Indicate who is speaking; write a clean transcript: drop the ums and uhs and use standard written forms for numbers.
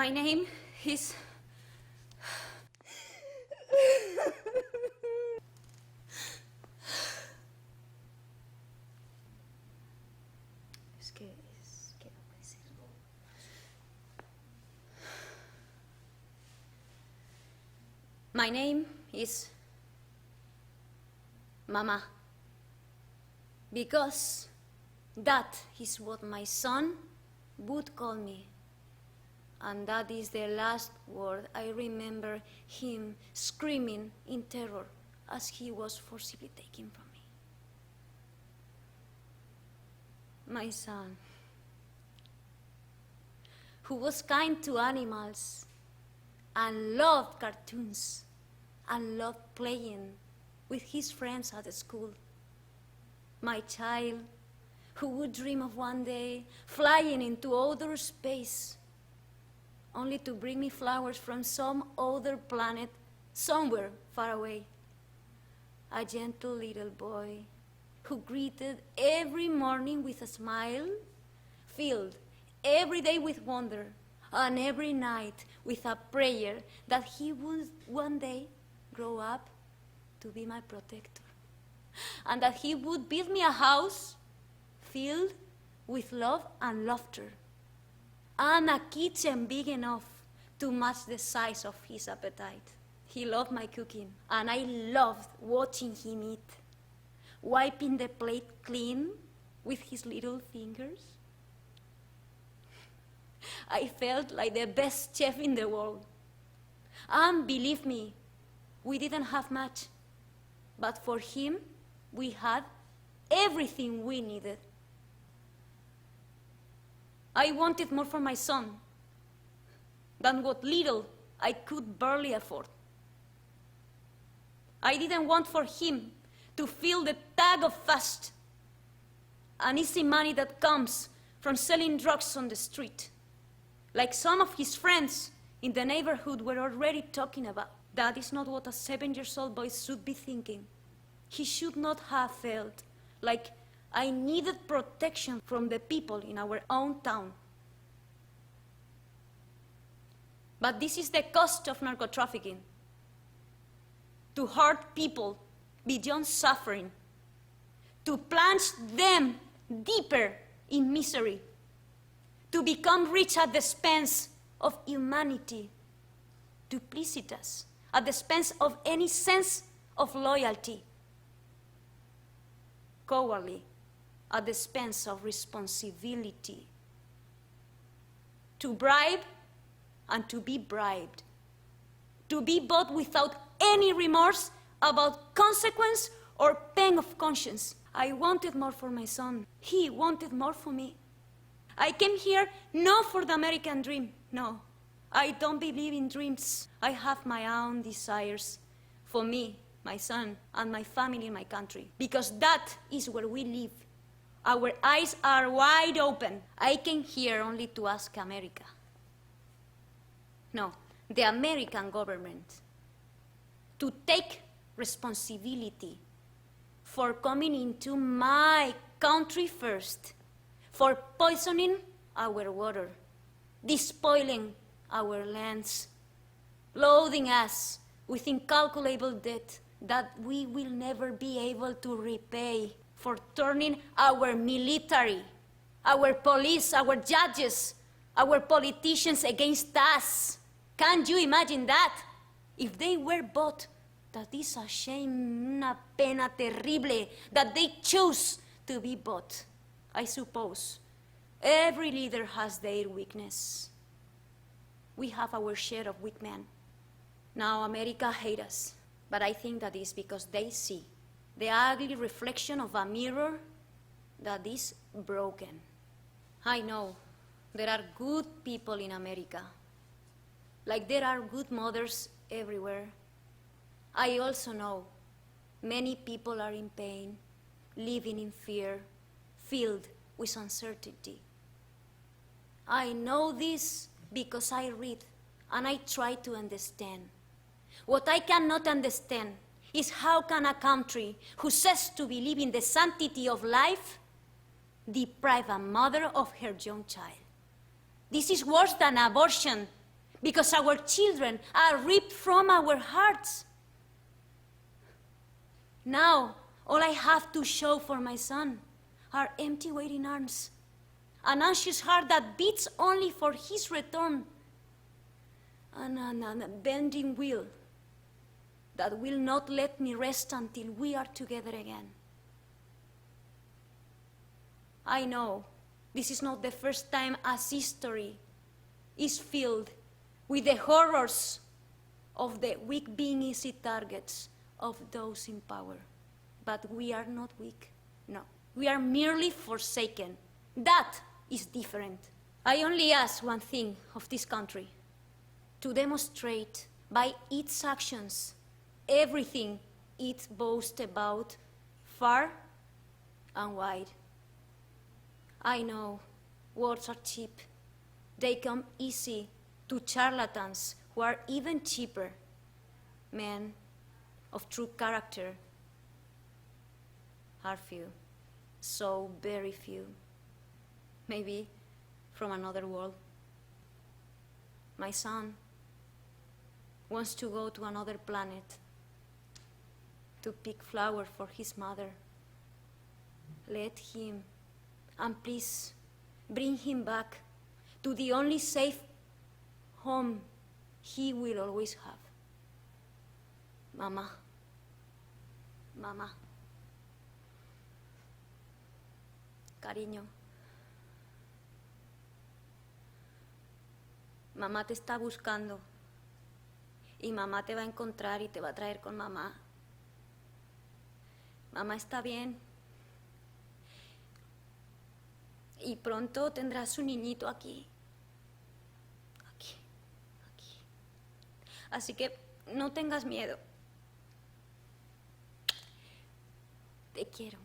Speaker 1: My name is... My name is Mama, because that is what my son would call me. And that is the last word I remember him screaming in terror as he was forcibly taken from me. My son, who was kind to animals and loved cartoons and loved playing with his friends at school. My child, who would dream of one day flying into outer space, only to bring me flowers from some other planet, somewhere far away. A gentle little boy who greeted every morning with a smile, filled every day with wonder, and every night with a prayer that he would one day grow up to be my protector, and that he would build me a house filled with love and laughter, and a kitchen big enough to match the size of his appetite. He loved my cooking, and I loved watching him eat, wiping the plate clean with his little fingers. I felt like the best chef in the world. And believe me, we didn't have much, but for him, we had everything we needed. I wanted more for my son than what little I could barely afford. I didn't want for him to feel the tug of fast and easy money that comes from selling drugs on the street, like some of his friends in the neighborhood were already talking about. That is not what a 7-year-old boy should be thinking. He should not have felt like I needed protection from the people in our own town. But this is the cost of narco-trafficking: to hurt people beyond suffering, to plunge them deeper in misery, to become rich at the expense of humanity, duplicitous, at the expense of any sense of loyalty, cowardly, at the expense of responsibility, to bribe and to be bribed, to be bought without any remorse about consequence or pain of conscience. I wanted more for my son. He wanted more for me. I came here not for the American dream. No, I don't believe in dreams. I have my own desires for me, my son, and my family in my country, because that is where we live. Our eyes are wide open. I came here only to ask America. No, the American government to take responsibility for coming into my country first, for poisoning our water, despoiling our lands, loading us with incalculable debt that we will never be able to repay, for turning our military, our police, our judges, our politicians against us. Can you imagine that? If they were bought, that is a shame, una pena terrible, that they chose to be bought. I suppose every leader has their weakness. We have our share of weak men. Now America hates us, but I think that is because they see the ugly reflection of a mirror that is broken. I know there are good people in America, like there are good mothers everywhere. I also know many people are in pain, living in fear, filled with uncertainty. I know this because I read and I try to understand. What I cannot understand is how can a country who says to believe in the sanctity of life deprive a mother of her young child? This is worse than abortion. because our children are ripped from our hearts. Now, all I have to show for my son are empty waiting arms, an anxious heart that beats only for his return, and a bending will that will not let me rest until we are together again. I know this is not the first time as history is filled with the horrors of the weak being easy targets of those in power. But we are not weak, no. We are merely forsaken. That is different. I only ask one thing of this country, to demonstrate by its actions everything it boasts about, far and wide. I know words are cheap. They come easy to charlatans who are even cheaper. Men of true character are few, so very few. Maybe from another world. My son wants to go to another planet to pick flowers for his mother. Let him, and please bring him back to the only safe home he will always have. Mama, Mama. Cariño. Mamá te está buscando y mamá te va a encontrar y te va a traer con mamá. Mamá está bien y pronto tendrás un niñito aquí. Aquí. Así que no tengas miedo. Te quiero.